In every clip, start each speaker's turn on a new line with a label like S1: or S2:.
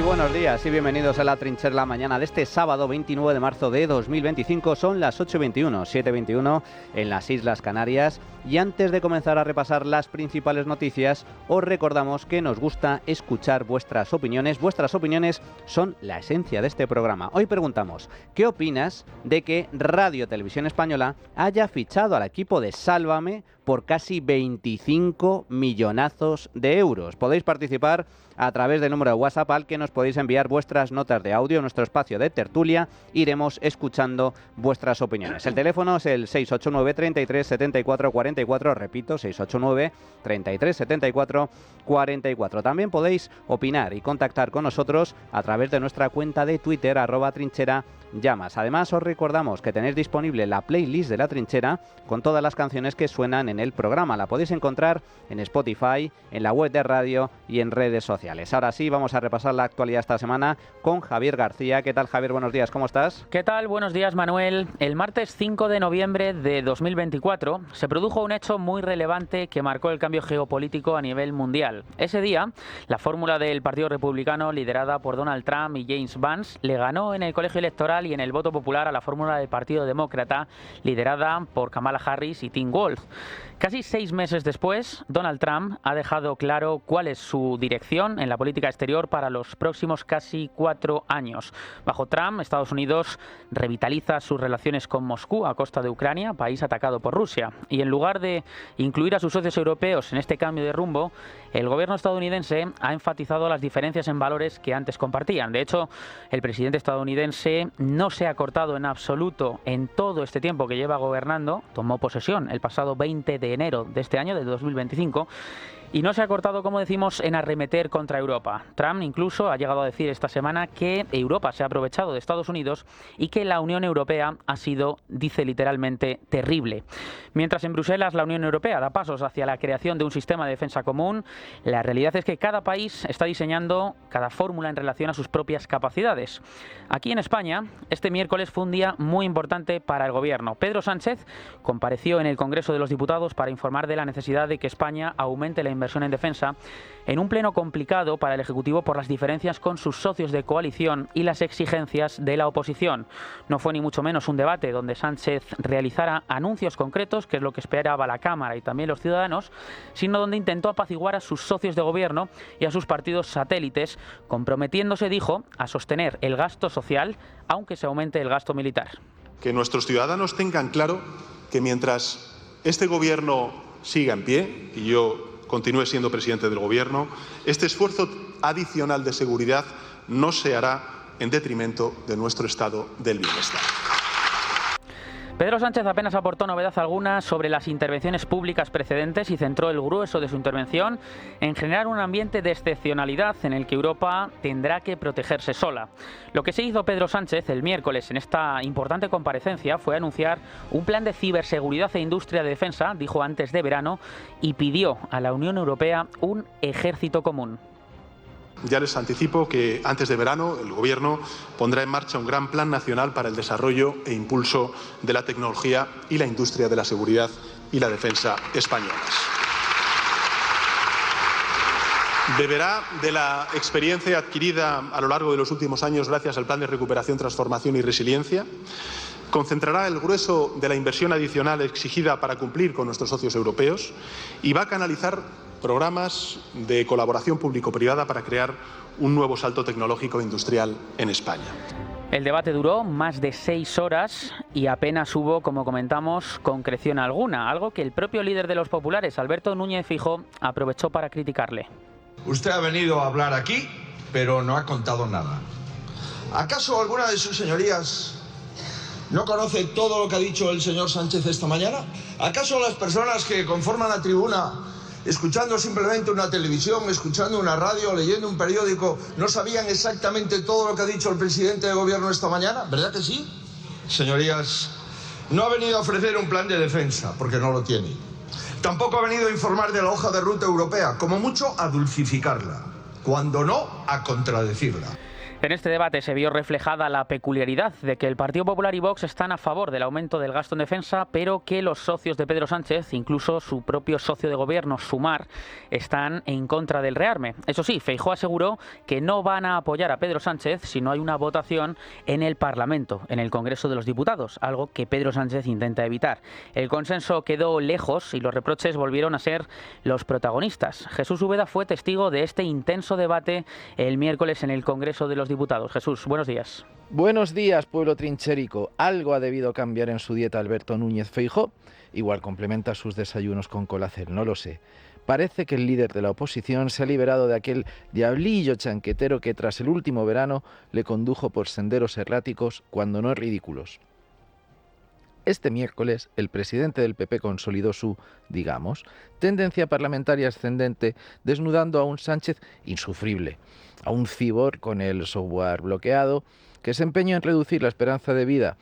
S1: buenos días y bienvenidos a La Trinchera la mañana de este sábado 29 de marzo de 2025. Son las 8:21, 7:21 en las Islas Canarias. Y antes de comenzar a repasar las principales noticias, os recordamos que nos gusta escuchar vuestras opiniones. Vuestras opiniones son la esencia de este programa. Hoy preguntamos, ¿qué opinas de que Radio Televisión Española haya fichado al equipo de Sálvame por casi 25 millonazos de euros? Podéis participar a través del número de WhatsApp al que nos podéis enviar vuestras notas de audio en nuestro espacio de tertulia. Iremos escuchando vuestras opiniones. El teléfono es el 689 33 74 44, repito, 689 33 74 44. También podéis opinar y contactar con nosotros a través de nuestra cuenta de Twitter, @trincherallamas. Además, os recordamos que tenéis disponible la playlist de La Trinchera con todas las canciones que suenan en el programa. La podéis encontrar en Spotify, en la web de radio y en redes sociales. Ahora sí, vamos a repasar la actualidad esta semana con Javier García. ¿Qué tal, Javier? Buenos días, ¿cómo estás?
S2: ¿Qué tal? Buenos días, Manuel. El martes 5 de noviembre de 2024 se produjo un hecho muy relevante que marcó el cambio geopolítico a nivel mundial. Ese día, la fórmula del Partido Republicano, liderada por Donald Trump y James Vance, le ganó en el colegio electoral y en el voto popular a la fórmula del Partido Demócrata, liderada por Kamala Harris y Tim Walz. Casi 6 meses después, Donald Trump ha dejado claro cuál es su dirección en la política exterior para los próximos casi 4 años. Bajo Trump, Estados Unidos revitaliza sus relaciones con Moscú a costa de Ucrania, país atacado por Rusia. Y en lugar de incluir a sus socios europeos en este cambio de rumbo, el gobierno estadounidense ha enfatizado las diferencias en valores que antes compartían. De hecho, el presidente estadounidense no se ha cortado en absoluto en todo este tiempo que lleva gobernando. Tomó posesión el pasado 20 de enero de este año, de 2025, y no se ha cortado, como decimos, en arremeter contra Europa. Trump incluso ha llegado a decir esta semana que Europa se ha aprovechado de Estados Unidos y que la Unión Europea ha sido, dice literalmente, terrible. Mientras en Bruselas la Unión Europea da pasos hacia la creación de un sistema de defensa común, la realidad es que cada país está diseñando cada fórmula en relación a sus propias capacidades. Aquí en España, este miércoles fue un día muy importante para el gobierno. Pedro Sánchez compareció en el Congreso de los Diputados para informar de la necesidad de que España aumente la inversión en defensa, en un pleno complicado para el Ejecutivo por las diferencias con sus socios de coalición y las exigencias de la oposición. No fue ni mucho menos un debate donde Sánchez realizara anuncios concretos, que es lo que esperaba la Cámara y también los ciudadanos, sino donde intentó apaciguar a sus socios de gobierno y a sus partidos satélites, comprometiéndose, dijo, a sostener el gasto social, aunque se aumente el gasto militar.
S3: Que nuestros ciudadanos tengan claro que mientras este gobierno siga en pie, y yo continúe siendo presidente del Gobierno, este esfuerzo adicional de seguridad no se hará en detrimento de nuestro estado del bienestar.
S2: Pedro Sánchez apenas aportó novedad alguna sobre las intervenciones públicas precedentes y centró el grueso de su intervención en generar un ambiente de excepcionalidad en el que Europa tendrá que protegerse sola. Lo que se hizo Pedro Sánchez el miércoles en esta importante comparecencia fue anunciar un plan de ciberseguridad e industria de defensa, dijo antes de verano, y pidió a la Unión Europea un ejército común.
S3: Ya les anticipo que antes de verano el Gobierno pondrá en marcha un gran plan nacional para el desarrollo e impulso de la tecnología y la industria de la seguridad y la defensa españolas. Beberá de la experiencia adquirida a lo largo de los últimos años gracias al Plan de Recuperación, Transformación y Resiliencia. Concentrará el grueso de la inversión adicional exigida para cumplir con nuestros socios europeos y va a canalizar programas de colaboración público-privada para crear un nuevo salto tecnológico e industrial en España.
S2: El debate duró más de 6 horas y apenas hubo, como comentamos, concreción alguna, algo que el propio líder de los populares, Alberto Núñez Feijóo, aprovechó para criticarle.
S4: Usted ha venido a hablar aquí, pero no ha contado nada. ¿Acaso alguna de sus señorías no conoce todo lo que ha dicho el señor Sánchez esta mañana? ¿Acaso las personas que conforman la tribuna, escuchando simplemente una televisión, escuchando una radio, leyendo un periódico, no sabían exactamente todo lo que ha dicho el presidente de gobierno esta mañana? ¿Verdad que sí? Señorías, no ha venido a ofrecer un plan de defensa, porque no lo tiene. Tampoco ha venido a informar de la hoja de ruta europea, como mucho a dulcificarla, cuando no a contradecirla.
S2: En este debate se vio reflejada la peculiaridad de que el Partido Popular y Vox están a favor del aumento del gasto en defensa, pero que los socios de Pedro Sánchez, incluso su propio socio de gobierno, Sumar, están en contra del rearme. Eso sí, Feijóo aseguró que no van a apoyar a Pedro Sánchez si no hay una votación en el Parlamento, en el Congreso de los Diputados, algo que Pedro Sánchez intenta evitar. El consenso quedó lejos y los reproches volvieron a ser los protagonistas. Jesús Úbeda fue testigo de este intenso debate el miércoles en el Congreso de los Diputados. Jesús, buenos días.
S5: Buenos días, pueblo trinchérico. Algo ha debido cambiar en su dieta Alberto Núñez Feijóo. Igual complementa sus desayunos con colacel, no lo sé. Parece que el líder de la oposición se ha liberado de aquel diablillo chanquetero que tras el último verano le condujo por senderos erráticos, cuando no ridículos. Este miércoles, el presidente del PP consolidó su, digamos, tendencia parlamentaria ascendente, desnudando a un Sánchez insufrible, a un cibor con el software bloqueado, que se empeñó en reducir la esperanza de vida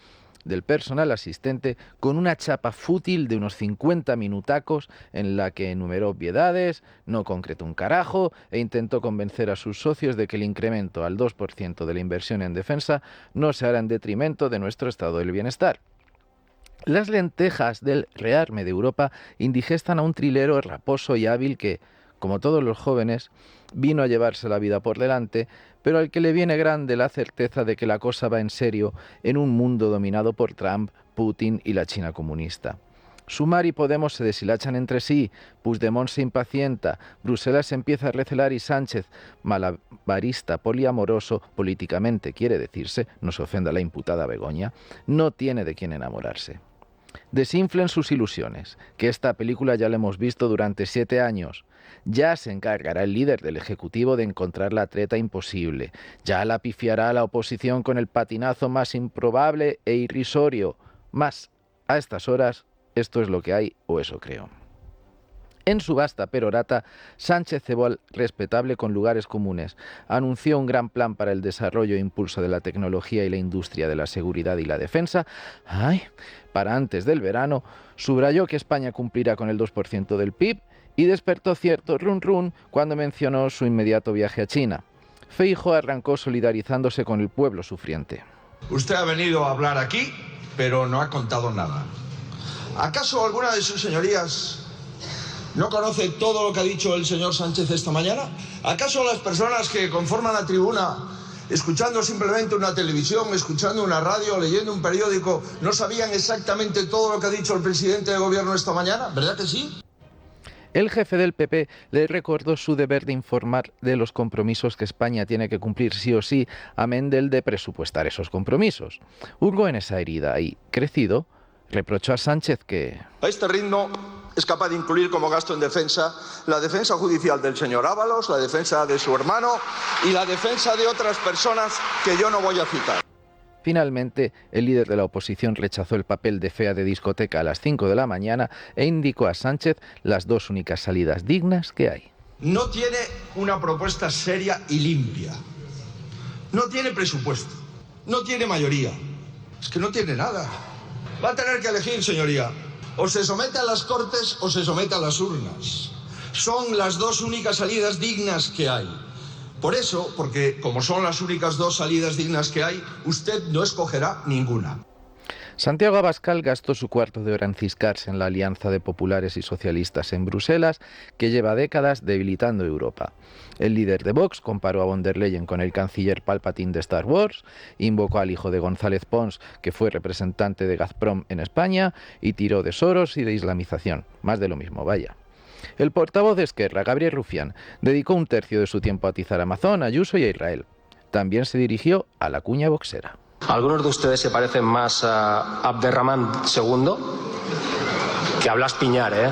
S5: del personal asistente con una chapa fútil de unos 50 minutacos en la que enumeró obviedades, no concretó un carajo e intentó convencer a sus socios de que el incremento al 2% de la inversión en defensa no se hará en detrimento de nuestro estado del bienestar. Las lentejas del rearme de Europa indigestan a un trilero raposo y hábil que, como todos los jóvenes, vino a llevarse la vida por delante, pero al que le viene grande la certeza de que la cosa va en serio en un mundo dominado por Trump, Putin y la China comunista. Sumar y Podemos se deshilachan entre sí, Puigdemont se impacienta, Bruselas se empieza a recelar y Sánchez, malabarista poliamoroso, políticamente quiere decirse, no se ofenda la imputada Begoña, no tiene de quién enamorarse. Desinflen sus ilusiones, que esta película ya la hemos visto durante 7 años. Ya se encargará el líder del Ejecutivo de encontrar la treta imposible. Ya la pifiará a la oposición con el patinazo más improbable e irrisorio. Más, a estas horas, esto es lo que hay, o eso creo. En su vasta perorata, Sánchez cebó al respetable con lugares comunes. Anunció un gran plan para el desarrollo e impulso de la tecnología y la industria de la seguridad y la defensa. Para antes del verano, subrayó que España cumplirá con el 2% del PIB y despertó cierto run cuando mencionó su inmediato viaje a China. Feijóo arrancó solidarizándose con el pueblo sufriente.
S4: Usted ha venido a hablar aquí, pero no ha contado nada. ¿Acaso alguna de sus señorías no conoce todo lo que ha dicho el señor Sánchez esta mañana? ¿Acaso las personas que conforman la tribuna, escuchando simplemente una televisión, escuchando una radio, leyendo un periódico, no sabían exactamente todo lo que ha dicho el presidente de gobierno esta mañana? ¿Verdad que sí?
S5: El jefe del PP le recordó su deber de informar de los compromisos que España tiene que cumplir sí o sí, amén del de presupuestar esos compromisos. Hurgó en esa herida y, crecido, reprochó a Sánchez que...
S4: A este ritmo es capaz de incluir como gasto en defensa la defensa judicial del señor Ábalos, la defensa de su hermano y la defensa de otras personas que yo no voy a citar.
S5: Finalmente, el líder de la oposición rechazó el papel de fea de discoteca a las 5 de la mañana e indicó a Sánchez las dos únicas salidas dignas que hay.
S4: No tiene una propuesta seria y limpia. No tiene presupuesto. No tiene mayoría. Es que no tiene nada. Va a tener que elegir, señoría. O se somete a las Cortes o se somete a las urnas. Son las dos únicas salidas dignas que hay. Por eso, porque como son las únicas dos salidas dignas que hay, usted no escogerá ninguna.
S5: Santiago Abascal gastó su cuarto de hora en ciscarse en la alianza de populares y socialistas en Bruselas, que lleva décadas debilitando Europa. El líder de Vox comparó a von der Leyen con el canciller Palpatine de Star Wars, invocó al hijo de González Pons, que fue representante de Gazprom en España, y tiró de Soros y de islamización. Más de lo mismo, vaya. El portavoz de Esquerra, Gabriel Rufián, dedicó un tercio de su tiempo a atizar a Amazon, a Ayuso y a Israel. También se dirigió a la cuña boxera.
S6: Algunos de ustedes se parecen más a Abderramán II que a Blas Piñar, ¿eh?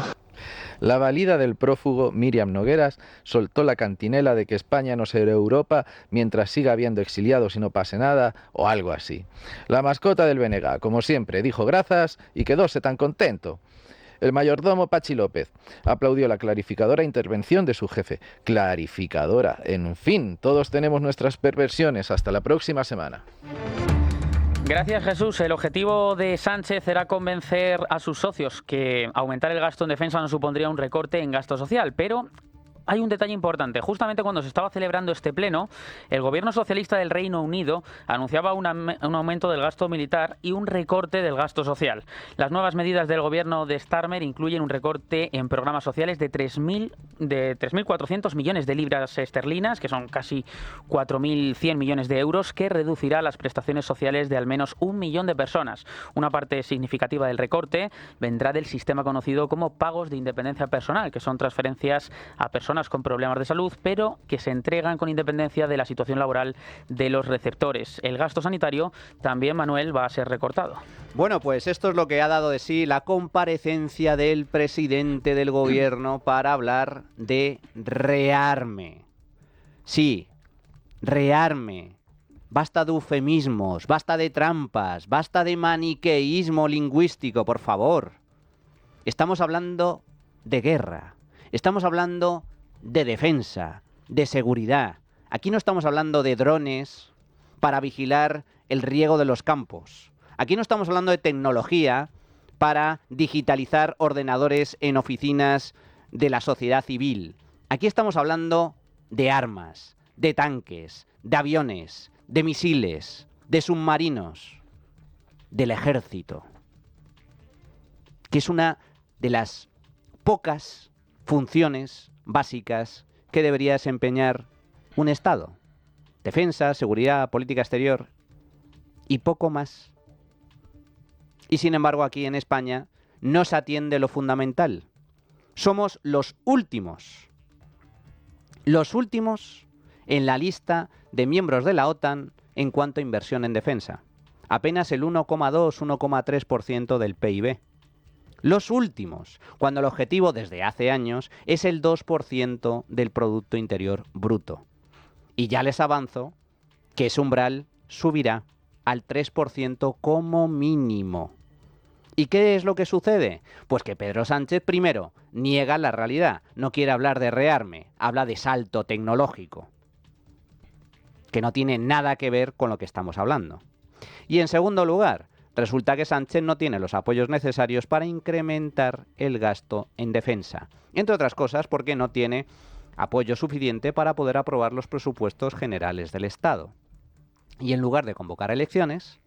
S5: La valida del prófugo Míriam Nogueras soltó la cantinela de que España no será Europa mientras siga habiendo exiliados y no pase nada, o algo así. La mascota del BNG, como siempre, dijo grazas y quedóse tan contento. El mayordomo Pachi López aplaudió la clarificadora intervención de su jefe. Clarificadora. En fin, todos tenemos nuestras perversiones. Hasta la próxima semana.
S2: Gracias, Jesús. El objetivo de Sánchez era convencer a sus socios que aumentar el gasto en defensa no supondría un recorte en gasto social, pero hay un detalle importante. Justamente cuando se estaba celebrando este pleno, el gobierno socialista del Reino Unido anunciaba un aumento del gasto militar y un recorte del gasto social. Las nuevas medidas del gobierno de Starmer incluyen un recorte en programas sociales de 3.400 millones de libras esterlinas, que son casi 4.100 millones de euros, que reducirá las prestaciones sociales de al menos 1 millón de personas. Una parte significativa del recorte vendrá del sistema conocido como pagos de independencia personal, que son transferencias a personas con problemas de salud, pero que se entregan con independencia de la situación laboral de los receptores. El gasto sanitario también, Manuel, va a ser recortado.
S1: Bueno, pues esto es lo que ha dado de sí la comparecencia del presidente del gobierno para hablar de rearme. Sí, rearme. Basta de eufemismos, basta de trampas, basta de maniqueísmo lingüístico, por favor. Estamos hablando de guerra, estamos hablando de defensa, de seguridad. Aquí no estamos hablando de drones para vigilar el riego de los campos. Aquí no estamos hablando de tecnología para digitalizar ordenadores en oficinas de la sociedad civil. Aquí estamos hablando de armas, de tanques, de aviones, de misiles, de submarinos, del ejército, que es una de las pocas funciones básicas que debería desempeñar un Estado. Defensa, seguridad, política exterior y poco más. Y sin embargo aquí en España no se atiende lo fundamental. Somos los últimos en la lista de miembros de la OTAN en cuanto a inversión en defensa. Apenas el 1,2-1,3% del PIB. Los últimos, cuando el objetivo desde hace años es el 2% del Producto Interior Bruto. Y ya les avanzo que ese umbral subirá al 3% como mínimo. ¿Y qué es lo que sucede? Pues que Pedro Sánchez primero niega la realidad, no quiere hablar de rearme, habla de salto tecnológico, que no tiene nada que ver con lo que estamos hablando. Y en segundo lugar, resulta que Sánchez no tiene los apoyos necesarios para incrementar el gasto en defensa. Entre otras cosas porque no tiene apoyo suficiente para poder aprobar los presupuestos generales del Estado. Y en lugar de convocar elecciones,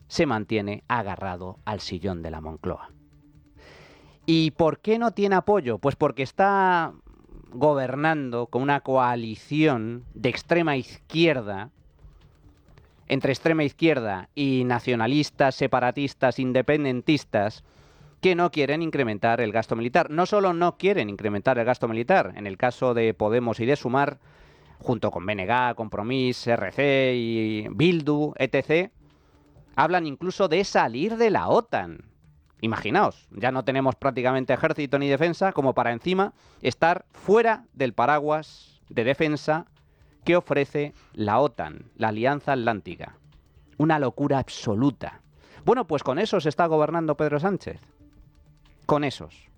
S1: se mantiene agarrado al sillón de la Moncloa. ¿Y por qué no tiene apoyo? Pues porque está gobernando con una coalición de extrema izquierda, entre extrema izquierda y nacionalistas, separatistas, independentistas, que no quieren incrementar el gasto militar. No solo no quieren incrementar el gasto militar, en el caso de Podemos y de Sumar, junto con BNG, Compromís, RC y Bildu, etc., hablan incluso de salir de la OTAN. Imaginaos, ya no tenemos prácticamente ejército ni defensa como para encima estar fuera del paraguas de defensa que ofrece la OTAN, la Alianza Atlántica. Una locura absoluta. Bueno, pues con esos está gobernando Pedro Sánchez. Con esos.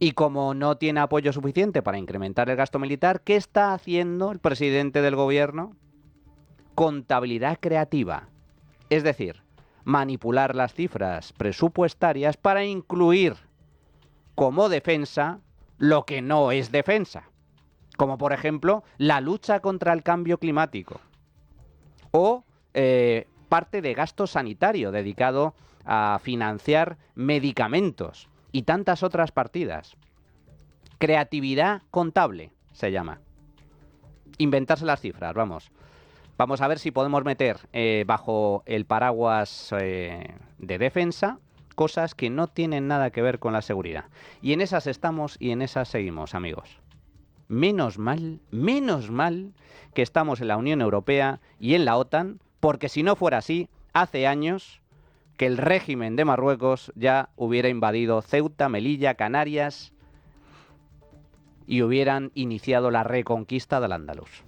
S1: Y como no tiene apoyo suficiente para incrementar el gasto militar, ¿qué está haciendo el presidente del gobierno? Contabilidad creativa. Es decir, manipular las cifras presupuestarias para incluir como defensa lo que no es defensa. Como por ejemplo la lucha contra el cambio climático. O parte de gasto sanitario dedicado a financiar medicamentos y tantas otras partidas. Creatividad contable se llama. Inventarse las cifras, vamos. Vamos a ver si podemos meter bajo el paraguas de defensa cosas que no tienen nada que ver con la seguridad. Y en esas estamos y en esas seguimos, amigos. Menos mal que estamos en la Unión Europea y en la OTAN, porque si no fuera así, hace años que el régimen de Marruecos ya hubiera invadido Ceuta, Melilla, Canarias y hubieran iniciado la reconquista del Andaluz.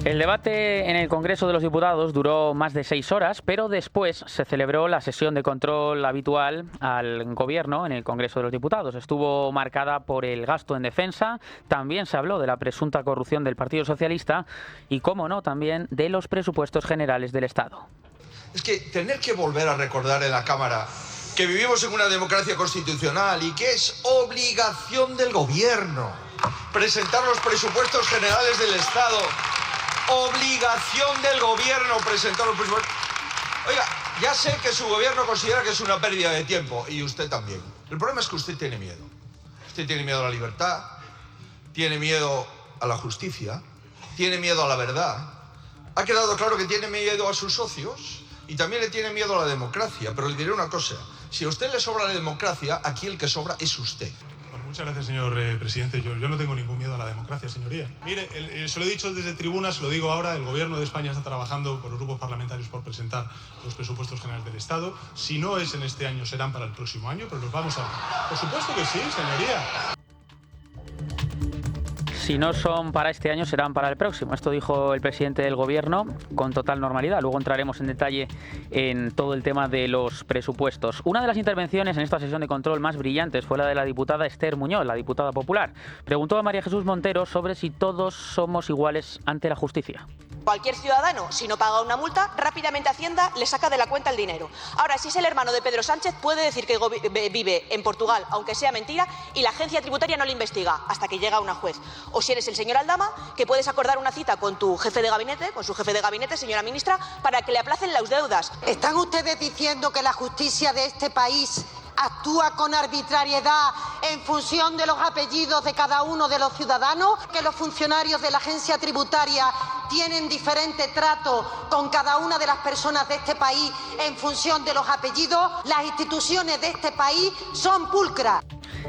S2: El debate en el Congreso de los Diputados duró más de 6 horas, pero después se celebró la sesión de control habitual al Gobierno en el Congreso de los Diputados. Estuvo marcada por el gasto en defensa, también se habló de la presunta corrupción del Partido Socialista y, cómo no, también de los presupuestos generales del Estado.
S4: Es que tener que volver a recordar en la Cámara que vivimos en una democracia constitucional y que es obligación del gobierno presentar los presupuestos generales del Estado. Obligación del gobierno presentar los presupuestos. Oiga, ya sé que su gobierno considera que es una pérdida de tiempo, y usted también. El problema es que usted tiene miedo. Usted tiene miedo a la libertad, tiene miedo a la justicia, tiene miedo a la verdad. Ha quedado claro que tiene miedo a sus socios y también le tiene miedo a la democracia. Pero le diré una cosa, si a usted le sobra la democracia, aquí el que sobra es usted.
S3: Muchas gracias, señor presidente. Yo no tengo ningún miedo a la democracia, señoría. Mire, se lo he dicho desde tribuna, se lo digo ahora, el Gobierno de España está trabajando con los grupos parlamentarios por presentar los presupuestos generales del Estado. Si no es en este año, serán para el próximo año, pero los vamos a ver. Por supuesto que sí, señoría.
S2: Si no son para este año, serán para el próximo. Esto dijo el presidente del Gobierno con total normalidad. Luego entraremos en detalle en todo el tema de los presupuestos. Una de las intervenciones en esta sesión de control más brillantes fue la de la diputada Esther Muñoz, la diputada popular. Preguntó a María Jesús Montero sobre si todos somos iguales ante la justicia.
S7: Cualquier ciudadano, si no paga una multa, rápidamente Hacienda le saca de la cuenta el dinero. Ahora, si es el hermano de Pedro Sánchez, puede decir que vive en Portugal, aunque sea mentira, y la agencia tributaria no le investiga hasta que llega una juez. O si eres el señor Aldama, que puedes acordar una cita con tu jefe de gabinete, con su jefe de gabinete, señora ministra, para que le aplacen las deudas.
S8: ¿Están ustedes diciendo que la justicia de este país actúa con arbitrariedad en función de los apellidos de cada uno de los ciudadanos? ¿Que los funcionarios de la agencia tributaria tienen diferente trato con cada una de las personas de este país en función de los apellidos? Las instituciones de este país son pulcras.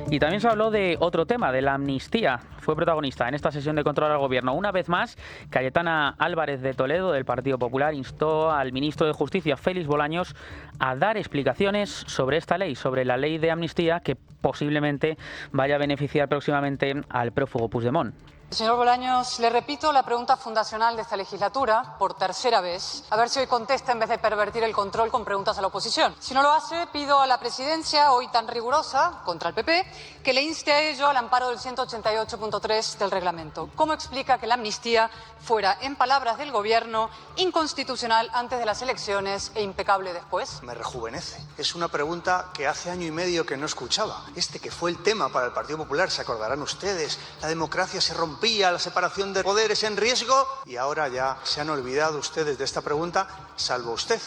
S2: Y también se habló de otro tema, de la amnistía. Fue protagonista en esta sesión de control al Gobierno. Una vez más, Cayetana Álvarez de Toledo, del Partido Popular, instó al ministro de Justicia, Félix Bolaños, a dar explicaciones sobre esta ley, sobre la ley de amnistía que posiblemente vaya a beneficiar próximamente al prófugo Puigdemont.
S9: Señor Bolaños, le repito la pregunta fundacional de esta legislatura, por tercera vez, a ver si hoy contesta en vez de pervertir el control con preguntas a la oposición. Si no lo hace, pido a la presidencia, hoy tan rigurosa, contra el PP, que le inste a ello al amparo del 188.3 del reglamento. ¿Cómo explica que la amnistía fuera, en palabras del Gobierno, inconstitucional antes de las elecciones e impecable después?
S10: Me rejuvenece. Es una pregunta que hace año y medio que no escuchaba. Que fue el tema para el Partido Popular, se acordarán ustedes. La democracia se rompía, la separación de poderes en riesgo, y ahora ya se han olvidado ustedes de esta pregunta, salvo usted.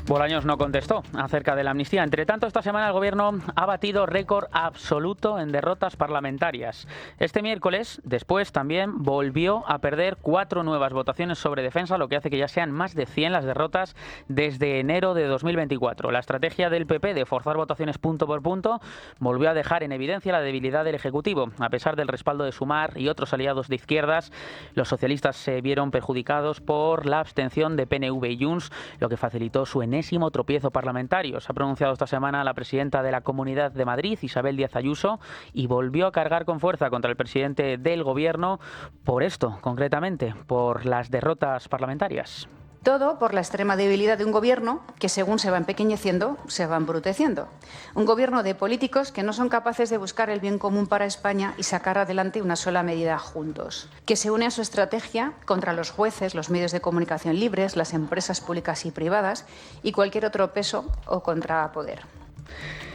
S2: Bolaños no contestó acerca de la amnistía. Entre tanto, esta semana el Gobierno ha batido récord absoluto en derrotas parlamentarias. Este miércoles, después, también volvió a perder 4 nuevas votaciones sobre defensa, lo que hace que ya sean más de 100 las derrotas desde enero de 2024. La estrategia del PP de forzar votaciones punto por punto volvió a dejar en evidencia la debilidad del Ejecutivo. A pesar del respaldo de Sumar y otros aliados de izquierdas, los socialistas se vieron perjudicados por la abstención de PNV y Junts, lo que facilitó su enésimo tropiezo parlamentario. Se ha pronunciado esta semana la presidenta de la Comunidad de Madrid, Isabel Díaz Ayuso, y volvió a cargar con fuerza contra el presidente del Gobierno por esto, concretamente, por las derrotas parlamentarias.
S11: Todo por la extrema debilidad de un gobierno que, según se va empequeñeciendo, se va embruteciendo. Un gobierno de políticos que no son capaces de buscar el bien común para España y sacar adelante una sola medida juntos. Que se une a su estrategia contra los jueces, los medios de comunicación libres, las empresas públicas y privadas y cualquier otro peso o contrapoder.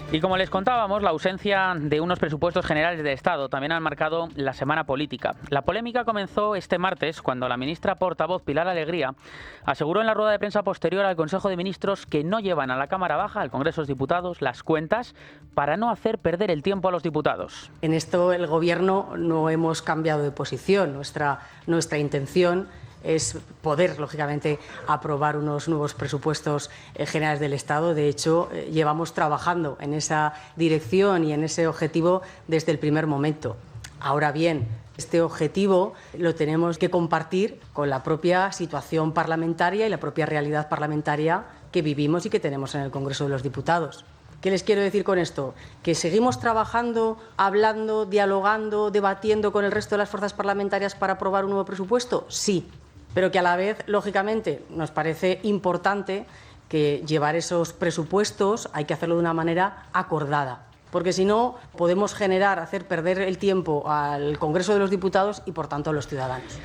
S2: Y como les contábamos, la ausencia de unos presupuestos generales de Estado también ha marcado la semana política. La polémica comenzó este martes cuando la ministra portavoz Pilar Alegría aseguró en la rueda de prensa posterior al Consejo de Ministros que no llevan a la Cámara Baja, al Congreso de los Diputados, las cuentas para no hacer perder el tiempo a los diputados.
S12: En esto el Gobierno no hemos cambiado de posición. Nuestra intención es poder, lógicamente, aprobar unos nuevos presupuestos generales del Estado. De hecho, llevamos trabajando en esa dirección y en ese objetivo desde el primer momento. Ahora bien, este objetivo lo tenemos que compartir con la propia situación parlamentaria y la propia realidad parlamentaria que vivimos y que tenemos en el Congreso de los Diputados. ¿Qué les quiero decir con esto? ¿Que seguimos trabajando, hablando, dialogando, debatiendo con el resto de las fuerzas parlamentarias para aprobar un nuevo presupuesto? Sí. Pero que a la vez, lógicamente, nos parece importante que llevar esos presupuestos hay que hacerlo de una manera acordada. Porque si no, podemos hacer perder el tiempo al Congreso de los Diputados y, por tanto, a los ciudadanos.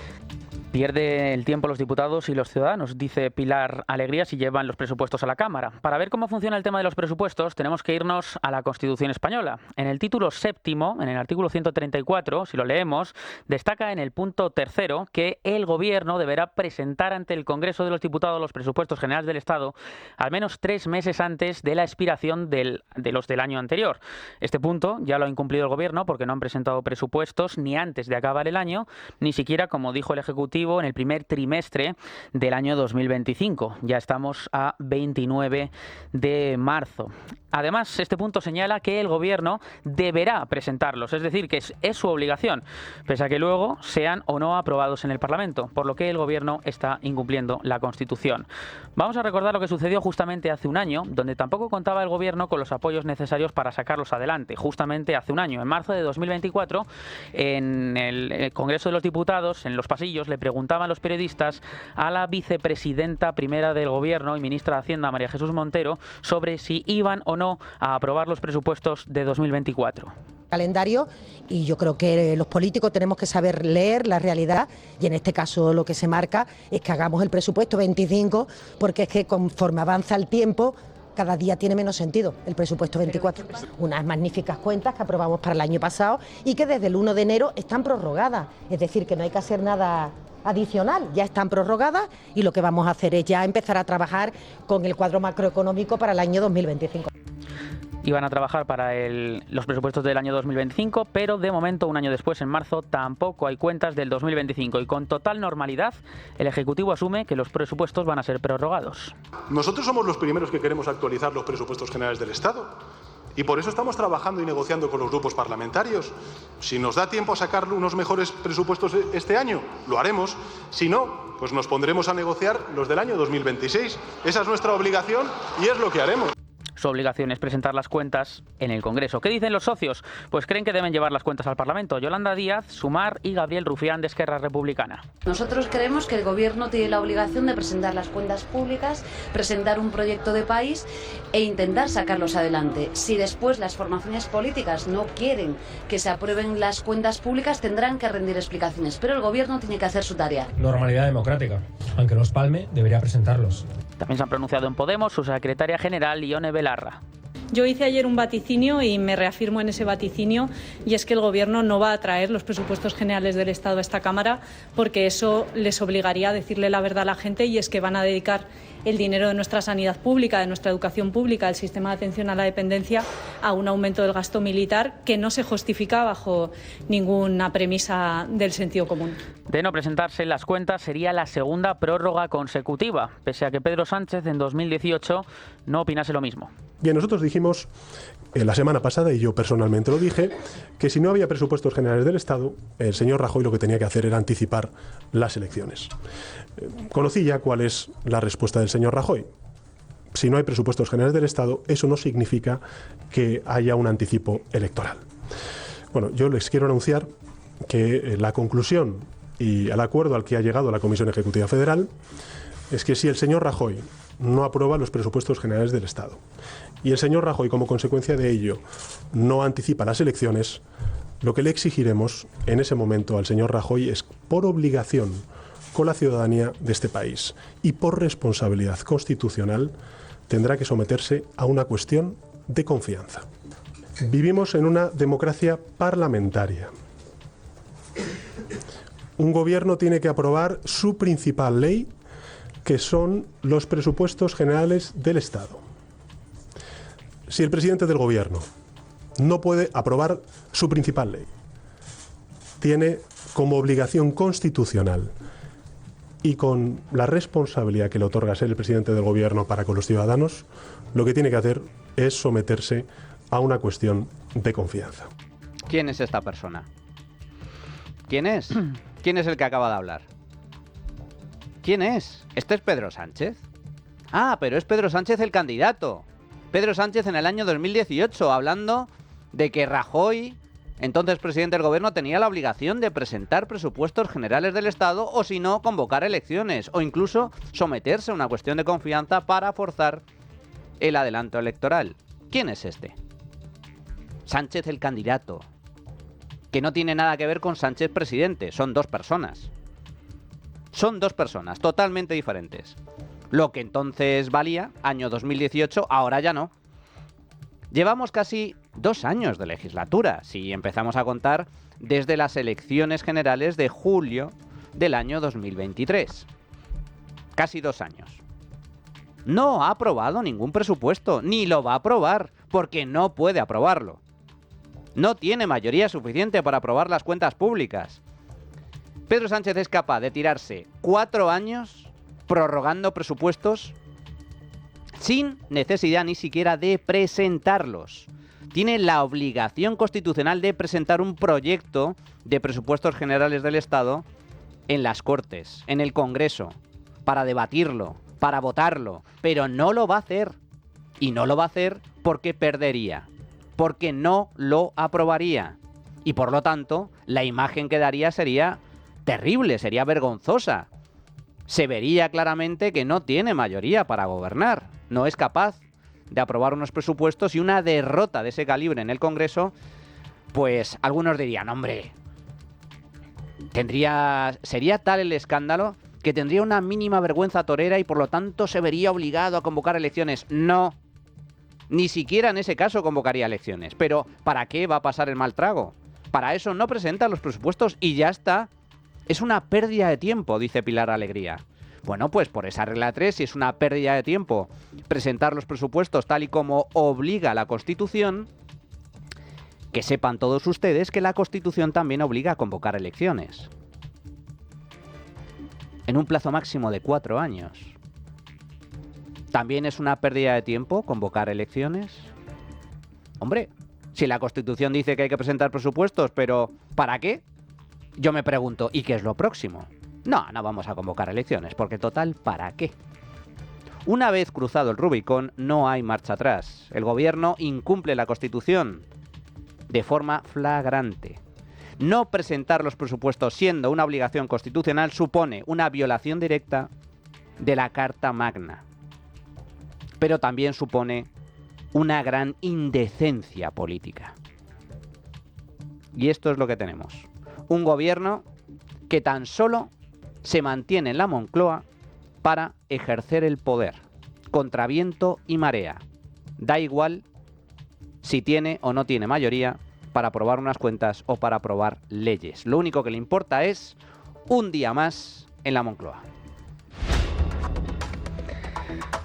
S2: Pierde el tiempo los diputados y los ciudadanos, dice Pilar Alegría, si llevan los presupuestos a la Cámara. Para ver cómo funciona el tema de los presupuestos, tenemos que irnos a la Constitución española. En el título séptimo, en el artículo 134, si lo leemos, destaca en el punto tercero que el Gobierno deberá presentar ante el Congreso de los Diputados los presupuestos generales del Estado al menos 3 meses antes de la expiración de los del año anterior. Este punto ya lo ha incumplido el Gobierno porque no han presentado presupuestos ni antes de acabar el año, ni siquiera, como dijo el Ejecutivo, en el primer trimestre del año 2025. Ya estamos a 29 de marzo. Además, este punto señala que el Gobierno deberá presentarlos, es decir, que es su obligación, pese a que luego sean o no aprobados en el Parlamento, por lo que el Gobierno está incumpliendo la Constitución. Vamos a recordar lo que sucedió justamente hace un año, donde tampoco contaba el Gobierno con los apoyos necesarios para sacarlos adelante. Justamente hace un año, en marzo de 2024, en el Congreso de los Diputados, en los pasillos, le preguntaban los periodistas a la vicepresidenta primera del Gobierno y ministra de Hacienda, María Jesús Montero, sobre si iban o no a aprobar los presupuestos de 2024.
S13: Calendario, y yo creo que los políticos tenemos que saber leer la realidad, y en este caso lo que se marca es que hagamos el presupuesto 25, porque es que conforme avanza el tiempo cada día tiene menos sentido el presupuesto 24. Unas magníficas cuentas que aprobamos para el año pasado y que desde el 1 de enero están prorrogadas, es decir, que no hay que hacer nada adicional, ya están prorrogadas, y lo que vamos a hacer es ya empezar a trabajar con el cuadro macroeconómico para el año 2025.
S2: Iban a trabajar para los presupuestos del año 2025, pero de momento, un año después, en marzo, tampoco hay cuentas del 2025 y con total normalidad el Ejecutivo asume que los presupuestos van a ser prorrogados.
S3: Nosotros somos los primeros que queremos actualizar los presupuestos generales del Estado y por eso estamos trabajando y negociando con los grupos parlamentarios. Si nos da tiempo a sacar unos mejores presupuestos este año, lo haremos. Si no, pues nos pondremos a negociar los del año 2026. Esa es nuestra obligación y es lo que haremos.
S2: Su obligación es presentar las cuentas en el Congreso. ¿Qué dicen los socios? Pues creen que deben llevar las cuentas al Parlamento. Yolanda Díaz, Sumar y Gabriel Rufián, de Esquerra Republicana.
S14: Nosotros creemos que el Gobierno tiene la obligación de presentar las cuentas públicas, presentar un proyecto de país e intentar sacarlos adelante. Si después las formaciones políticas no quieren que se aprueben las cuentas públicas, tendrán que rendir explicaciones. Pero el Gobierno tiene que hacer su tarea.
S15: Normalidad democrática. Aunque los palme, debería presentarlos.
S2: También se han pronunciado en Podemos su secretaria general, Ione Belarra.
S16: Yo hice ayer un vaticinio y me reafirmo en ese vaticinio, y es que el Gobierno no va a traer los presupuestos generales del Estado a esta Cámara porque eso les obligaría a decirle la verdad a la gente, y es que van a dedicar el dinero de nuestra sanidad pública, de nuestra educación pública, del sistema de atención a la dependencia, a un aumento del gasto militar que no se justifica bajo ninguna premisa del sentido común.
S2: De no presentarse las cuentas, sería la segunda prórroga consecutiva, pese a que Pedro Sánchez en 2018 no opinase lo mismo.
S17: Bien, nosotros dijimos la semana pasada, y yo personalmente lo dije, que si no había presupuestos generales del Estado, el señor Rajoy lo que tenía que hacer era anticipar las elecciones. Conocí ya cuál es la respuesta del señor Rajoy. Si no hay presupuestos generales del Estado, eso no significa que haya un anticipo electoral. Bueno, yo les quiero anunciar que la conclusión y el acuerdo al que ha llegado la Comisión Ejecutiva Federal es que si el señor Rajoy no aprueba los presupuestos generales del Estado y el señor Rajoy, como consecuencia de ello, no anticipa las elecciones, lo que le exigiremos en ese momento al señor Rajoy es, por obligación con la ciudadanía de este país y por responsabilidad constitucional, tendrá que someterse a una cuestión de confianza. Vivimos en una democracia parlamentaria. Un gobierno tiene que aprobar su principal ley, que son los presupuestos generales del Estado. Si el presidente del gobierno no puede aprobar su principal ley, tiene como obligación constitucional y con la responsabilidad que le otorga ser el presidente del gobierno para con los ciudadanos, lo que tiene que hacer es someterse a una cuestión de confianza.
S1: ¿Quién es esta persona? ¿Quién es? ¿Quién es el que acaba de hablar? ¿Quién es? ¿Este es Pedro Sánchez? Ah, pero es Pedro Sánchez el candidato. Pedro Sánchez en el año 2018, hablando de que Rajoy, entonces presidente del gobierno, tenía la obligación de presentar presupuestos generales del Estado o, si no, convocar elecciones o incluso someterse a una cuestión de confianza para forzar el adelanto electoral. ¿Quién es este? Sánchez el candidato, que no tiene nada que ver con Sánchez presidente, son dos personas. Son dos personas totalmente diferentes. Lo que entonces valía, año 2018, ahora ya no. Llevamos casi 2 años de legislatura, si empezamos a contar desde las elecciones generales de julio del año 2023. Casi 2 años. No ha aprobado ningún presupuesto, ni lo va a aprobar, porque no puede aprobarlo. No tiene mayoría suficiente para aprobar las cuentas públicas. Pedro Sánchez es capaz de tirarse 4 años prorrogando presupuestos sin necesidad ni siquiera de presentarlos. Tiene la obligación constitucional de presentar un proyecto de presupuestos generales del Estado en las Cortes, en el Congreso, para debatirlo, para votarlo, pero no lo va a hacer. Y no lo va a hacer porque perdería, porque no lo aprobaría. Y por lo tanto, la imagen que daría sería terrible, sería vergonzosa. Se vería claramente que no tiene mayoría para gobernar, no es capaz de aprobar unos presupuestos, y una derrota de ese calibre en el Congreso, pues algunos dirían, hombre, sería tal el escándalo que tendría una mínima vergüenza torera y por lo tanto se vería obligado a convocar elecciones. No, ni siquiera en ese caso convocaría elecciones. Pero ¿para qué va a pasar el mal trago? Para eso no presenta los presupuestos y ya está. Es una pérdida de tiempo, dice Pilar Alegría. Bueno, pues por esa regla 3, si es una pérdida de tiempo presentar los presupuestos tal y como obliga la Constitución, que sepan todos ustedes que la Constitución también obliga a convocar elecciones. En un plazo máximo de 4 años. ¿También es una pérdida de tiempo convocar elecciones? Hombre, si la Constitución dice que hay que presentar presupuestos, pero ¿para qué? Yo me pregunto, ¿y qué es lo próximo? No vamos a convocar elecciones, porque total, ¿para qué? Una vez cruzado el Rubicón, no hay marcha atrás. El gobierno incumple la Constitución de forma flagrante. No presentar los presupuestos siendo una obligación constitucional supone una violación directa de la Carta Magna. Pero también supone una gran indecencia política. Y esto es lo que tenemos. Un gobierno que tan solo se mantiene en la Moncloa para ejercer el poder, contra viento y marea. Da igual si tiene o no tiene mayoría para aprobar unas cuentas o para aprobar leyes. Lo único que le importa es un día más en la Moncloa.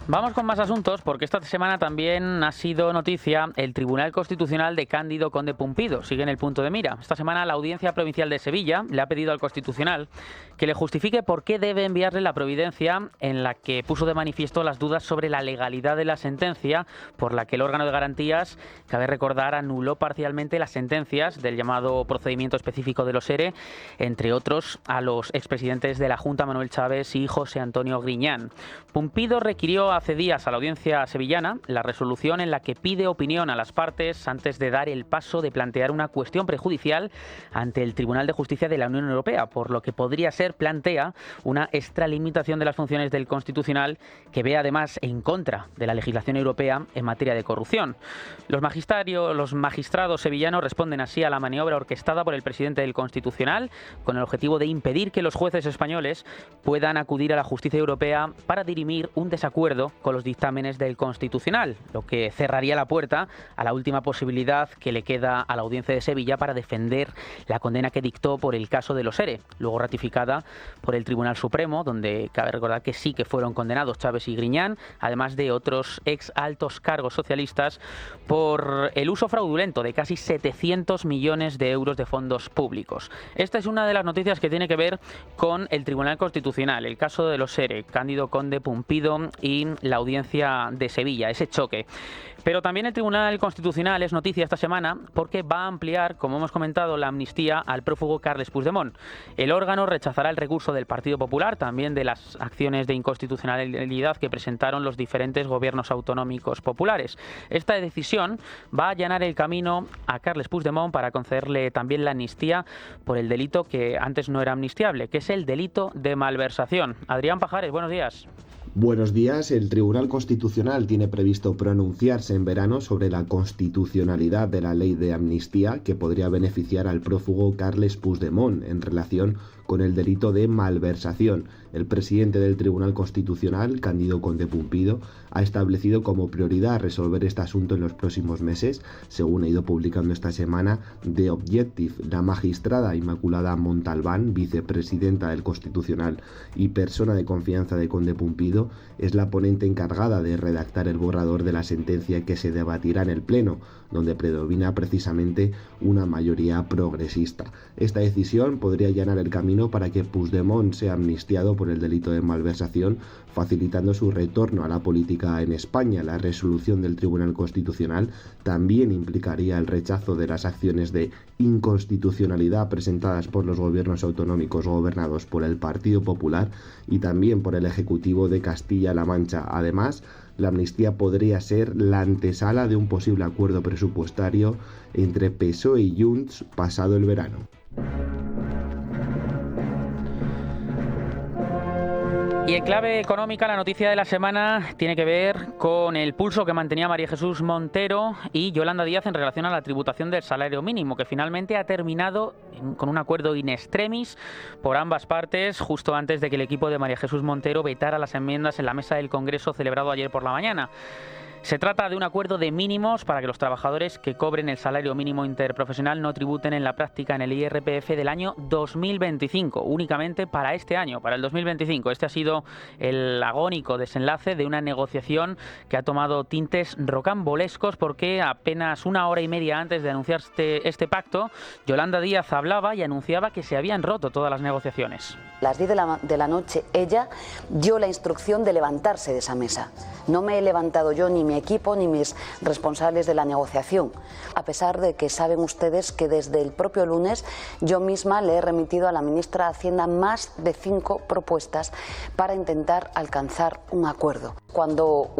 S2: Vamos con más asuntos, porque esta semana también ha sido noticia el Tribunal Constitucional de Cándido Conde Pumpido. Sigue en el punto de mira. Esta semana la Audiencia Provincial de Sevilla le ha pedido al Constitucional que le justifique por qué debe enviarle la providencia en la que puso de manifiesto las dudas sobre la legalidad de la sentencia por la que el órgano de garantías, cabe recordar, anuló parcialmente las sentencias del llamado procedimiento específico de los ERE, entre otros a los expresidentes de la Junta, Manuel Chávez y José Antonio Griñán. Pumpido requirió hace días a la audiencia sevillana la resolución en la que pide opinión a las partes antes de dar el paso de plantear una cuestión prejudicial ante el Tribunal de Justicia de la Unión Europea, por lo que podría ser, plantea, una extralimitación de las funciones del Constitucional que ve además en contra de la legislación europea en materia de corrupción. Los magistrados sevillanos responden así a la maniobra orquestada por el presidente del Constitucional con el objetivo de impedir que los jueces españoles puedan acudir a la justicia europea para dirimir un desacuerdo con los dictámenes del Constitucional, lo que cerraría la puerta a la última posibilidad que le queda a la Audiencia de Sevilla para defender la condena que dictó por el caso de los ERE, luego ratificada por el Tribunal Supremo, donde cabe recordar que sí que fueron condenados Chávez y Griñán, además de otros ex altos cargos socialistas, por el uso fraudulento de casi 700 millones de euros de fondos públicos. Esta es una de las noticias que tiene que ver con el Tribunal Constitucional, el caso de los ERE, Cándido Conde Pumpido y la Audiencia de Sevilla, ese choque. Pero también el Tribunal Constitucional es noticia esta semana porque va a ampliar, como hemos comentado, la amnistía al prófugo Carles Puigdemont. El órgano rechazará el recurso del Partido Popular, también de las acciones de inconstitucionalidad que presentaron los diferentes gobiernos autonómicos populares. Esta decisión va a allanar el camino a Carles Puigdemont para concederle también la amnistía por el delito que antes no era amnistiable, que es el delito de malversación. Adrián Pajares, buenos días.
S18: Buenos días. El Tribunal Constitucional tiene previsto pronunciarse en verano sobre la constitucionalidad de la ley de amnistía que podría beneficiar al prófugo Carles Puigdemont en relación con el delito de malversación. El presidente del Tribunal Constitucional, Cándido Condé-Pumpido, ha establecido como prioridad resolver este asunto en los próximos meses, según ha ido publicando esta semana The Objective. La magistrada Inmaculada Montalbán, vicepresidenta del Constitucional y persona de confianza de Condé-Pumpido, es la ponente encargada de redactar el borrador de la sentencia que se debatirá en el Pleno, donde predomina precisamente una mayoría progresista. Esta decisión podría allanar el camino para que Puigdemont sea amnistiado por el delito de malversación, facilitando su retorno a la política en España. La resolución del Tribunal Constitucional también implicaría el rechazo de las acciones de inconstitucionalidad presentadas por los gobiernos autonómicos gobernados por el Partido Popular y también por el Ejecutivo de Castilla-La Mancha. Además, la amnistía podría ser la antesala de un posible acuerdo presupuestario entre PSOE y Junts pasado el verano.
S2: Y en clave económica, la noticia de la semana tiene que ver con el pulso que mantenía María Jesús Montero y Yolanda Díaz en relación a la tributación del salario mínimo, que finalmente ha terminado con un acuerdo in extremis por ambas partes, justo antes de que el equipo de María Jesús Montero vetara las enmiendas en la mesa del Congreso celebrado ayer por la mañana. Se trata de un acuerdo de mínimos para que los trabajadores que cobren el salario mínimo interprofesional no tributen en la práctica en el IRPF del año 2025, únicamente para este año, para el 2025. Este ha sido el agónico desenlace de una negociación que ha tomado tintes rocambolescos porque apenas una hora y media antes de anunciar este pacto, Yolanda Díaz hablaba y anunciaba que se habían roto todas las negociaciones.
S19: A las 10 de la noche ella dio la instrucción de levantarse de esa mesa. No me he levantado yo, ni mi equipo, ni mis responsables de la negociación, a pesar de que saben ustedes que desde el propio lunes yo misma le he remitido a la ministra de Hacienda más de 5 propuestas para intentar alcanzar un acuerdo. Cuando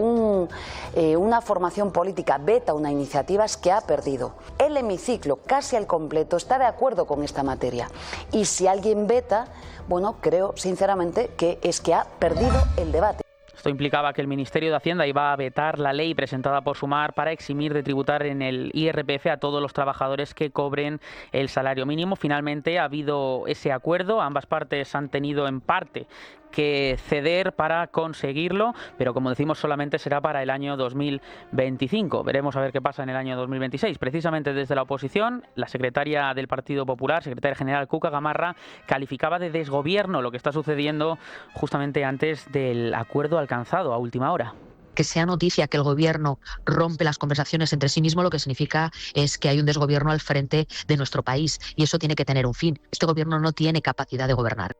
S19: una formación política veta una iniciativa es que ha perdido. El hemiciclo, casi al completo, está de acuerdo con esta materia. Y si alguien veta, bueno, creo sinceramente que es que ha perdido el debate.
S2: Esto implicaba que el Ministerio de Hacienda iba a vetar la ley presentada por Sumar para eximir de tributar en el IRPF a todos los trabajadores que cobren el salario mínimo. Finalmente ha habido ese acuerdo, ambas partes han tenido en parte que ceder para conseguirlo, pero como decimos solamente será para el año 2025. Veremos a ver qué pasa en el año 2026. Precisamente desde la oposición, la secretaria del Partido Popular, secretaria general Cuca Gamarra, calificaba de desgobierno lo que está sucediendo justamente antes del acuerdo alcanzado a última hora.
S20: Que sea noticia que el gobierno rompe las conversaciones entre sí mismo, lo que significa es que hay un desgobierno al frente de nuestro país y eso tiene que tener un fin. Este gobierno no tiene capacidad de gobernar.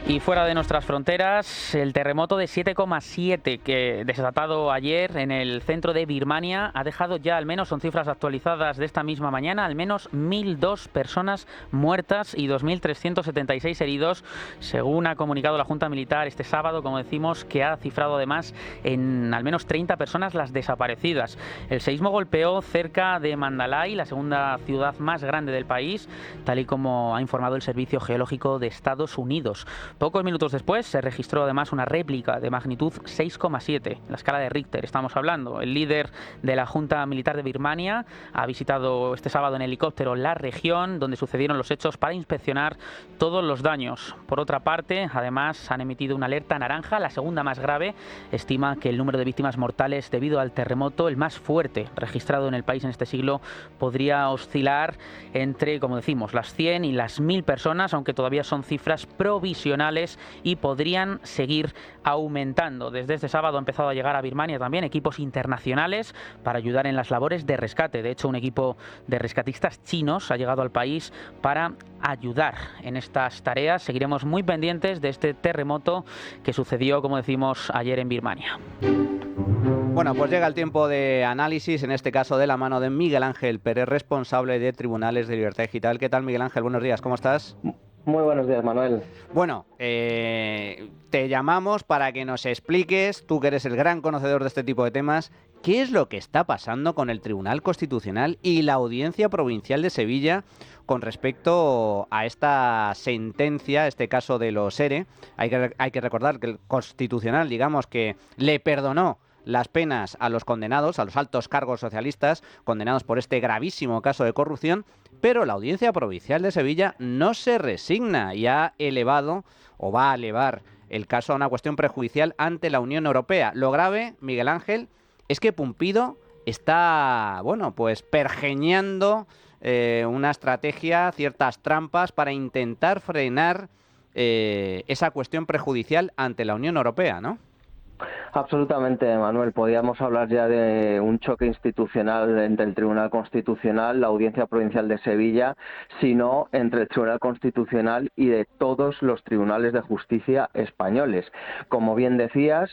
S2: Y fuera de nuestras fronteras, el terremoto de 7,7 que desatado ayer en el centro de Birmania ha dejado ya, al menos son cifras actualizadas de esta misma mañana, al menos 1.002 personas muertas y 2.376 heridos, según ha comunicado la Junta Militar este sábado, como decimos, que ha cifrado además en al menos 30 personas las desaparecidas. El seísmo golpeó cerca de Mandalay, la segunda ciudad más grande del país, tal y como ha informado el Servicio Geológico de Estados Unidos. Pocos minutos después se registró además una réplica de magnitud 6,7, la escala de Richter estamos hablando. El líder de la Junta Militar de Birmania ha visitado este sábado en helicóptero la región donde sucedieron los hechos para inspeccionar todos los daños. Por otra parte, además han emitido una alerta naranja, la segunda más grave. Estima que el número de víctimas mortales debido al terremoto, el más fuerte registrado en el país en este siglo, podría oscilar entre, como decimos, las 100 y las 1.000 personas, aunque todavía son cifras provisionales y podrían seguir aumentando. Desde este sábado ha empezado a llegar a Birmania también equipos internacionales para ayudar en las labores de rescate. De hecho, un equipo de rescatistas chinos ha llegado al país para ayudar en estas tareas. Seguiremos muy pendientes de este terremoto que sucedió, como decimos, ayer en Birmania.
S1: Bueno, pues llega el tiempo de análisis, en este caso de la mano de Miguel Ángel Pérez, responsable de Tribunales de Libertad Digital. ¿Qué tal, Miguel Ángel? Buenos días, ¿cómo estás?
S21: Muy buenos días, Manuel.
S1: Bueno, te llamamos para que nos expliques, tú que eres el gran conocedor de este tipo de temas, qué es lo que está pasando con el Tribunal Constitucional y la Audiencia Provincial de Sevilla con respecto a esta sentencia, este caso de los ERE. Hay que recordar que el Constitucional, digamos que le perdonó las penas a los condenados, a los altos cargos socialistas condenados por este gravísimo caso de corrupción, pero la Audiencia Provincial de Sevilla no se resigna y ha elevado o va a elevar el caso a una cuestión prejudicial ante la Unión Europea. Lo grave, Miguel Ángel, es que Pumpido está, bueno, pues pergeñando una estrategia, ciertas trampas para intentar frenar esa cuestión prejudicial ante la Unión Europea, ¿no?
S21: Absolutamente, Manuel. Podríamos hablar ya de un choque institucional entre el Tribunal Constitucional, la Audiencia Provincial de Sevilla, sino entre el Tribunal Constitucional y de todos los tribunales de justicia españoles. Como bien decías,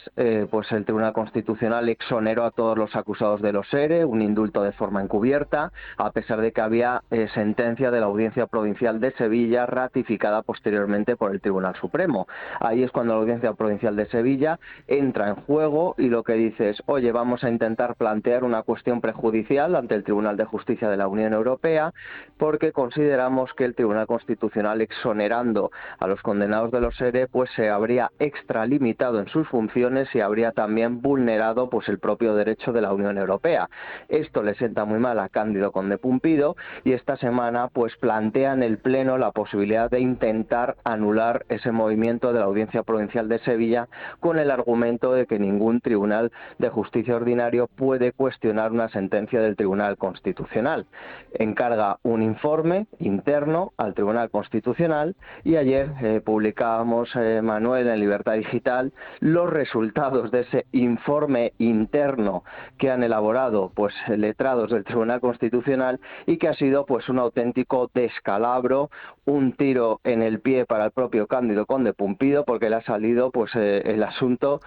S21: pues el Tribunal Constitucional exoneró a todos los acusados de los ERE, un indulto de forma encubierta, a pesar de que había sentencia de la Audiencia Provincial de Sevilla ratificada posteriormente por el Tribunal Supremo. Ahí es cuando la Audiencia Provincial de Sevilla entra en juego y lo que dice es, oye, vamos a intentar plantear una cuestión prejudicial ante el Tribunal de Justicia de la Unión Europea porque consideramos que el Tribunal Constitucional, exonerando a los condenados de los ERE, pues se habría extralimitado en sus funciones y habría también vulnerado pues el propio derecho de la Unión Europea. Esto le sienta muy mal a Cándido Conde Pumpido y esta semana pues plantea en el Pleno la posibilidad de intentar anular ese movimiento de la Audiencia Provincial de Sevilla con el argumento de que ningún tribunal de justicia ordinario puede cuestionar una sentencia del Tribunal Constitucional. Encarga un informe interno al Tribunal Constitucional y ayer publicábamos, Manuel, en Libertad Digital, los resultados de ese informe interno que han elaborado pues letrados del Tribunal Constitucional y que ha sido pues un auténtico descalabro, un tiro en el pie para el propio Cándido Conde Pumpido porque le ha salido pues el asunto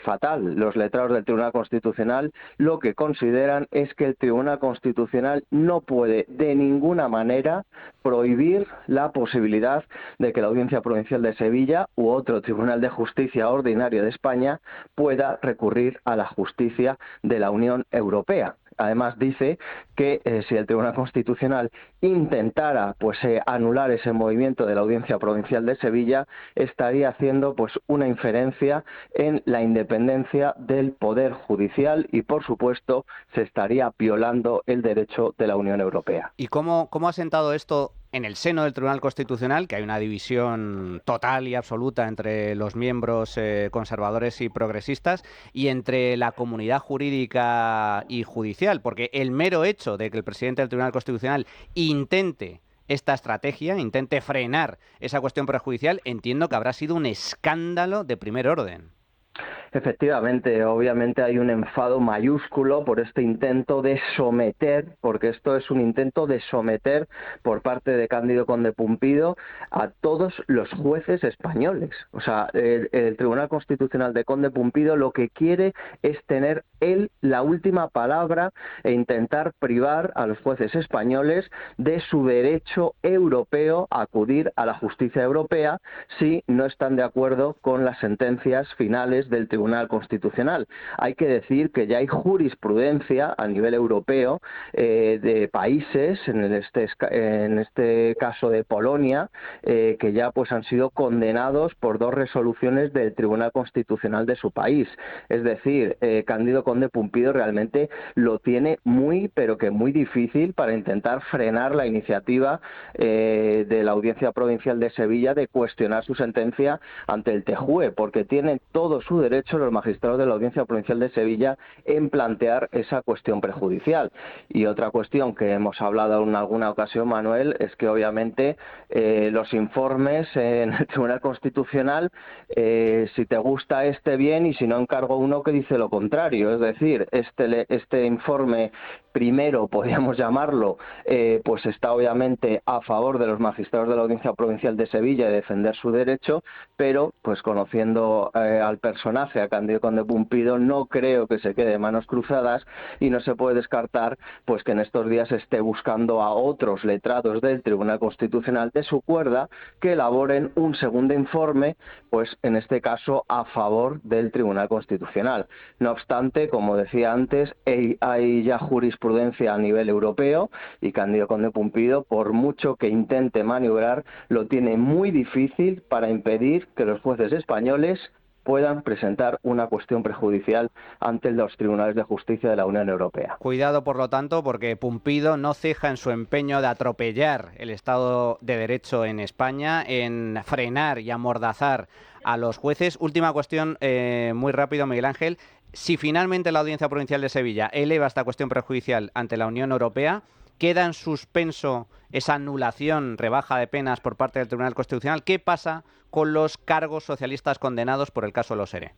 S21: fatal. Los letrados del Tribunal Constitucional lo que consideran es que el Tribunal Constitucional no puede de ninguna manera prohibir la posibilidad de que la Audiencia Provincial de Sevilla u otro Tribunal de Justicia ordinario de España pueda recurrir a la justicia de la Unión Europea. Además dice que si el Tribunal Constitucional intentara pues anular ese movimiento de la Audiencia Provincial de Sevilla, estaría haciendo pues una inferencia en la independencia del Poder Judicial y por supuesto se estaría violando el derecho de la Unión Europea.
S1: ¿Y cómo ha sentado esto en el seno del Tribunal Constitucional, que hay una división total y absoluta entre los miembros conservadores y progresistas y entre la comunidad jurídica y judicial? Porque el mero hecho de que el presidente del Tribunal Constitucional intente esta estrategia, intente frenar esa cuestión prejudicial, entiendo que habrá sido un escándalo de primer orden.
S21: Efectivamente, obviamente hay un enfado mayúsculo por este intento de someter, porque esto es un intento de someter por parte de Cándido Conde Pumpido a todos los jueces españoles. O sea, el Tribunal Constitucional de Conde Pumpido lo que quiere es tener él la última palabra e intentar privar a los jueces españoles de su derecho europeo a acudir a la justicia europea si no están de acuerdo con las sentencias finales del Tribunal Constitucional. Hay que decir que ya hay jurisprudencia a nivel europeo de países, en este caso de Polonia, que ya pues han sido condenados por 2 resoluciones del Tribunal Constitucional de su país. Es decir, Cándido Conde Pumpido realmente lo tiene muy, pero que muy difícil para intentar frenar la iniciativa de la Audiencia Provincial de Sevilla de cuestionar su sentencia ante el TJUE, porque tienen todo su derecho los magistrados de la Audiencia Provincial de Sevilla en plantear esa cuestión prejudicial. Y otra cuestión que hemos hablado en alguna ocasión, Manuel, es que obviamente los informes en el Tribunal Constitucional, si te gusta bien y si no encargo uno que dice lo contrario. Es decir, este informe primero, podríamos llamarlo, pues está obviamente a favor de los magistrados de la Audiencia Provincial de Sevilla de defender su derecho, pero pues conociendo al personaje, a Cándido Conde Pumpido, no creo que se quede de manos cruzadas, y no se puede descartar pues que en estos días esté buscando a otros letrados del Tribunal Constitucional de su cuerda que elaboren un segundo informe, pues en este caso a favor del Tribunal Constitucional. No obstante, como decía antes, hay ya jurisprudencia a nivel europeo y Cándido Conde Pumpido, por mucho que intente maniobrar, lo tiene muy difícil para impedir que los jueces españoles puedan presentar una cuestión prejudicial ante los tribunales de justicia de la Unión Europea.
S1: Cuidado, por lo tanto, porque Pumpido no ceja en su empeño de atropellar el Estado de Derecho en España, en frenar y amordazar a los jueces. Última cuestión, muy rápido, Miguel Ángel. Si finalmente la Audiencia Provincial de Sevilla eleva esta cuestión prejudicial ante la Unión Europea, ¿queda en suspenso esa anulación, rebaja de penas por parte del Tribunal Constitucional? ¿Qué pasa con los cargos socialistas condenados por el caso Los ERE?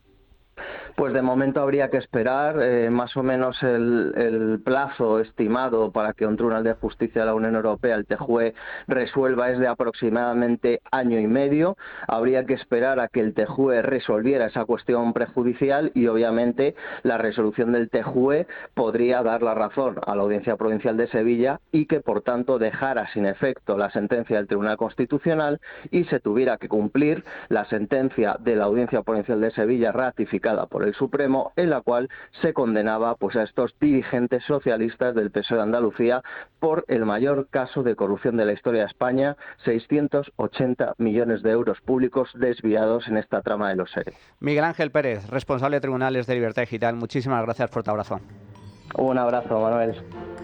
S21: Pues de momento habría que esperar más o menos el plazo estimado para que un Tribunal de Justicia de la Unión Europea, el TJUE, resuelva es de aproximadamente año y medio. Habría que esperar a que el TJUE resolviera esa cuestión prejudicial y obviamente la resolución del TJUE podría dar la razón a la Audiencia Provincial de Sevilla y que por tanto dejara sin efecto la sentencia del Tribunal Constitucional y se tuviera que cumplir la sentencia de la Audiencia Provincial de Sevilla ratificada por el Supremo, en la cual se condenaba pues a estos dirigentes socialistas del PSOE de Andalucía por el mayor caso de corrupción de la historia de España, 680 millones de euros públicos desviados en esta trama de Los ERE.
S1: Miguel Ángel Pérez, responsable de Tribunales de Libertad Digital, muchísimas gracias, fuerte abrazo.
S21: Un abrazo, Manuel.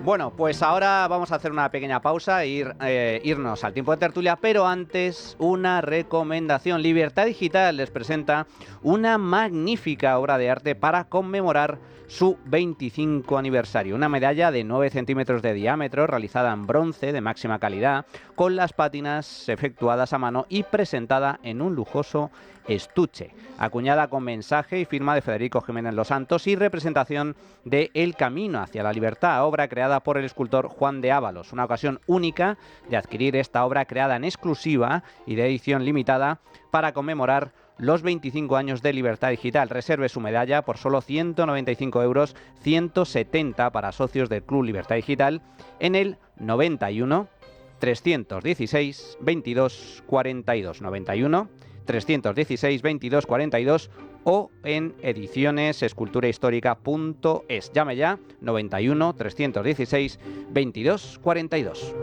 S1: Bueno, pues ahora vamos a hacer una pequeña pausa e irnos al tiempo de tertulia, pero antes una recomendación. Libertad Digital les presenta una magnífica obra de arte para conmemorar su 25 aniversario. Una medalla de 9 centímetros de diámetro, realizada en bronce de máxima calidad, con las pátinas efectuadas a mano y presentada en un lujoso estuche, acuñada con mensaje y firma de Federico Jiménez Los Santos y representación de El Camino hacia la Libertad, obra creada por el escultor Juan de Ábalos. Una ocasión única de adquirir esta obra creada en exclusiva y de edición limitada para conmemorar los 25 años de Libertad Digital. Reserve su medalla por solo 195 euros, 170 para socios del Club Libertad Digital en el 91 316 22 42 91 316 22 42 o en edicionesesculturahistórica.es. Llame ya 91 316 22 42.